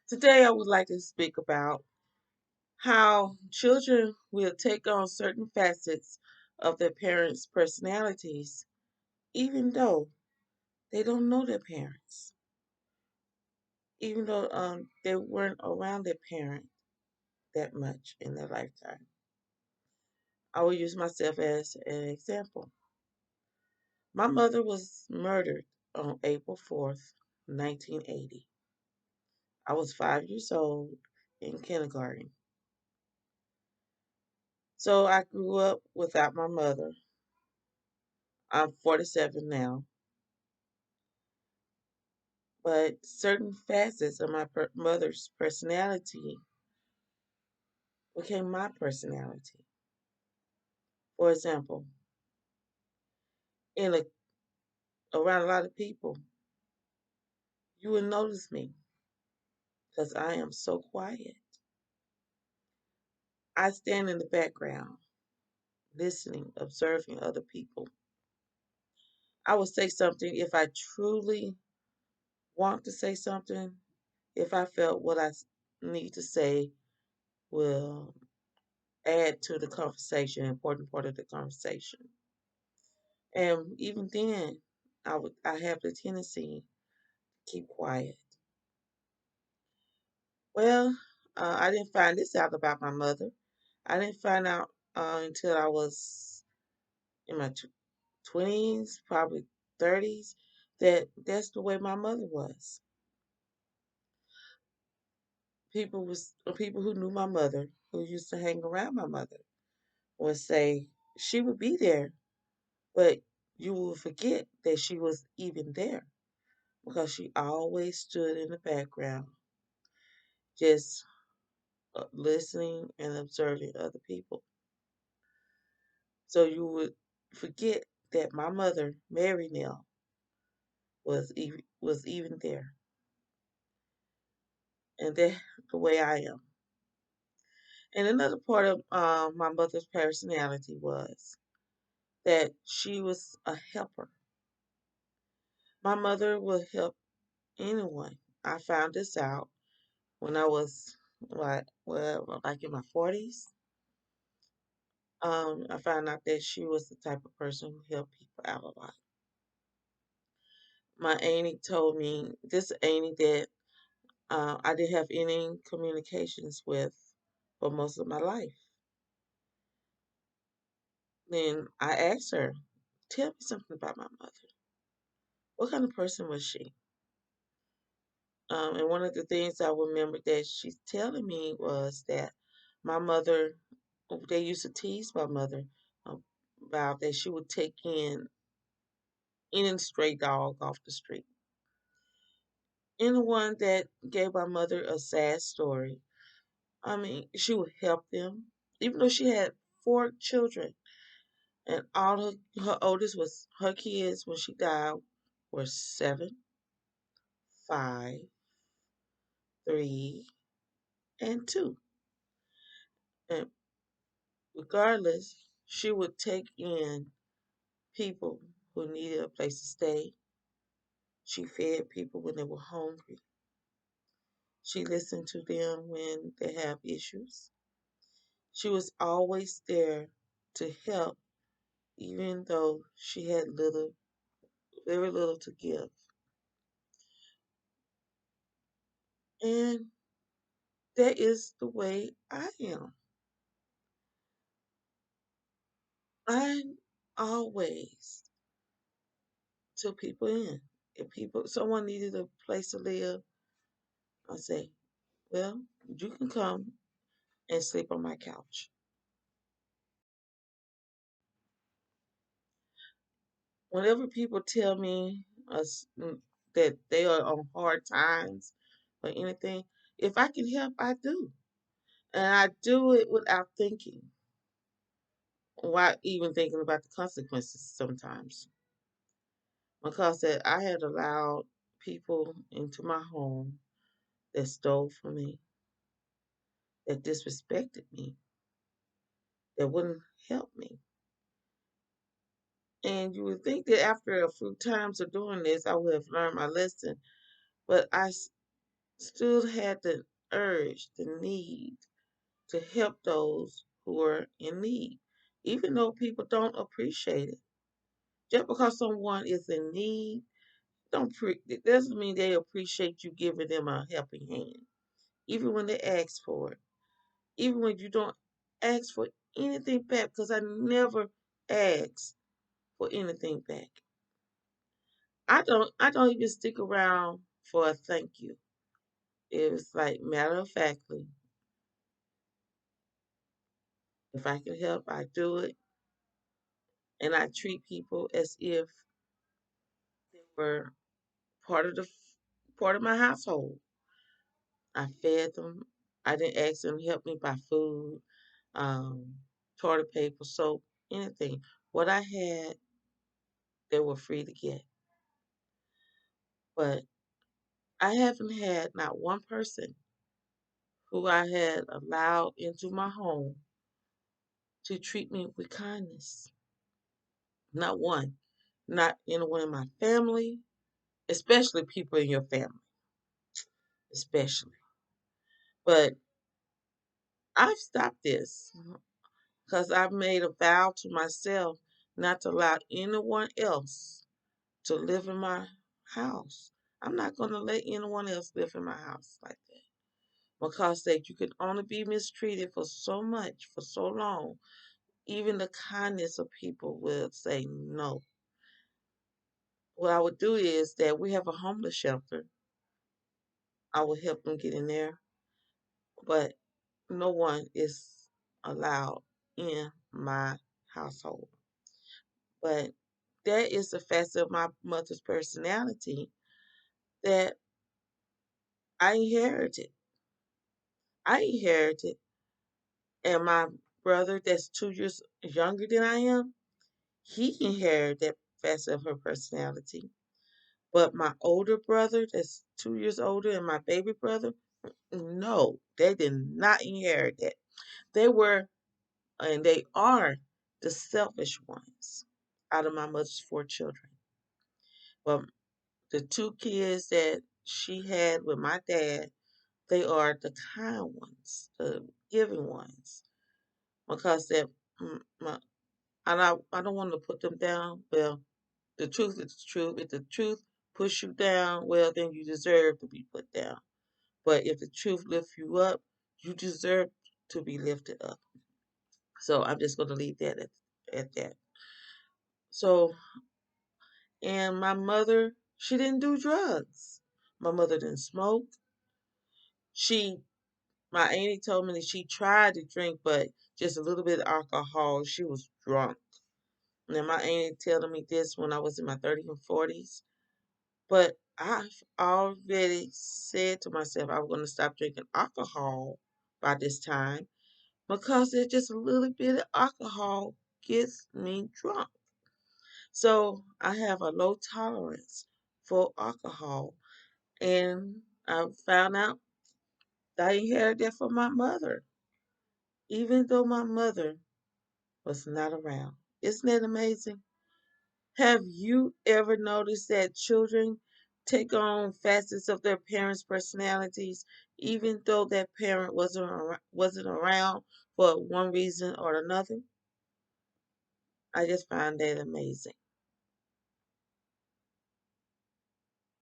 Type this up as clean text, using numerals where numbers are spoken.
Today, I would like to speak about how children will take on certain facets of their parents' personalities, even though they don't know their parents, even though they weren't around their parent that much in their lifetime. I will use myself as an example. My mother was murdered on April 4th, 1980. I was 5 years old in kindergarten. So I grew up without my mother. I'm 47 now, but certain facets of my mother's personality became my personality. For example, in a, around a lot of people, you will notice me because I am so quiet. I stand in the background, listening, observing other people. I will say something if I truly want to say something, if I felt what I need to say will add to the conversation, important part of the conversation. And even then, I have the tendency to keep quiet. Well, I didn't find this out about my mother. I didn't find out until I was in my 20s, probably 30s, that that's the way my mother was. People who knew my mother, who used to hang around my mother, would say she would be there, but you will forget that she was even there because she always stood in the background, just listening and observing other people. So you would forget that my mother, Mary Nell, was even there, and that's the way I am. And another part of my mother's personality was that she was a helper. My mother would help anyone. I found this out when I was like in my 40s. I found out that she was the type of person who helped people out a lot. My auntie told me, this auntie that I didn't have any communications with for most of my life. Then I asked her, tell me something about my mother. What kind of person was she? And one of the things I remember that she's telling me was that my mother, they used to tease my mother about that she would take in any stray dog off the street. Anyone that gave my mother a sad story, I mean, she would help them, even though she had 4 children, and all her oldest was her kids when she died were 7, 5, 3, and 2. And regardless, she would take in people who needed a place to stay. She fed people when they were hungry. She listened to them when they have issues. She was always there to help, even though she had little, very little to give. And that is the way I am. I always took people in. If someone needed a place to live, I say, well, you can come and sleep on my couch. Whenever people tell me that they are on hard times or anything, if I can help, I do. And I do it without thinking, without even thinking about the consequences sometimes. Because that I had allowed people into my home that stole from me, that disrespected me, that wouldn't help me. And you would think that after a few times of doing this, I would have learned my lesson. But still had the urge, the need to help those who are in need, even though people don't appreciate it. Just because someone is in need, don't it doesn't mean they appreciate you giving them a helping hand, even when they ask for it, even when you don't ask for anything back. Because I never ask for anything back. I don't even stick around for a thank you. It's like matter of factly, if I can help, I do it, and I treat people as if they were part of the part of my household. I fed them. I didn't ask them to help me buy food, um, toilet paper, soap, anything. What I had, they were free to get. But I haven't had not one person who I had allowed into my home to treat me with kindness. Not one. Not anyone in my family, especially people in your family, especially. But I've stopped this because I've made a vow to myself not to allow anyone else to live in my house. I'm not going to let anyone else live in my house like that because that you can only be mistreated for so much for so long. Even the kindness of people will say no. What I would do is that we have a homeless shelter. I would help them get in there, but no one is allowed in my household. But that is the facet of my mother's personality that I inherited. I inherited, and my brother, that's 2 years younger than I am, he inherited that facet of her personality. But my older brother, that's 2 years older, and my baby brother, no, they did not inherit that. They were, and they are, the selfish ones out of my mother's 4 children. But the 2 kids that she had with my dad, they are the kind ones, the giving ones, because that my, and I don't want to put them down. Well, the truth is the truth. If the truth push you down, well, then you deserve to be put down. But if the truth lifts you up, you deserve to be lifted up. So I'm just going to leave that at that. So, and my mother, she didn't do drugs. My mother didn't smoke. She, my auntie told me that she tried to drink, but just a little bit of alcohol. She was drunk. Now my auntie telling me this when I was in my 30s and 40s. But I've already said to myself I was going to stop drinking alcohol by this time because there's just a little bit of alcohol gets me drunk. So I have a low tolerance for alcohol. And I found out that I inherited that from my mother, even though my mother was not around. Isn't that amazing? Have you ever noticed that children take on facets of their parents' personalities, even though that parent wasn't around for one reason or another? I just find that amazing.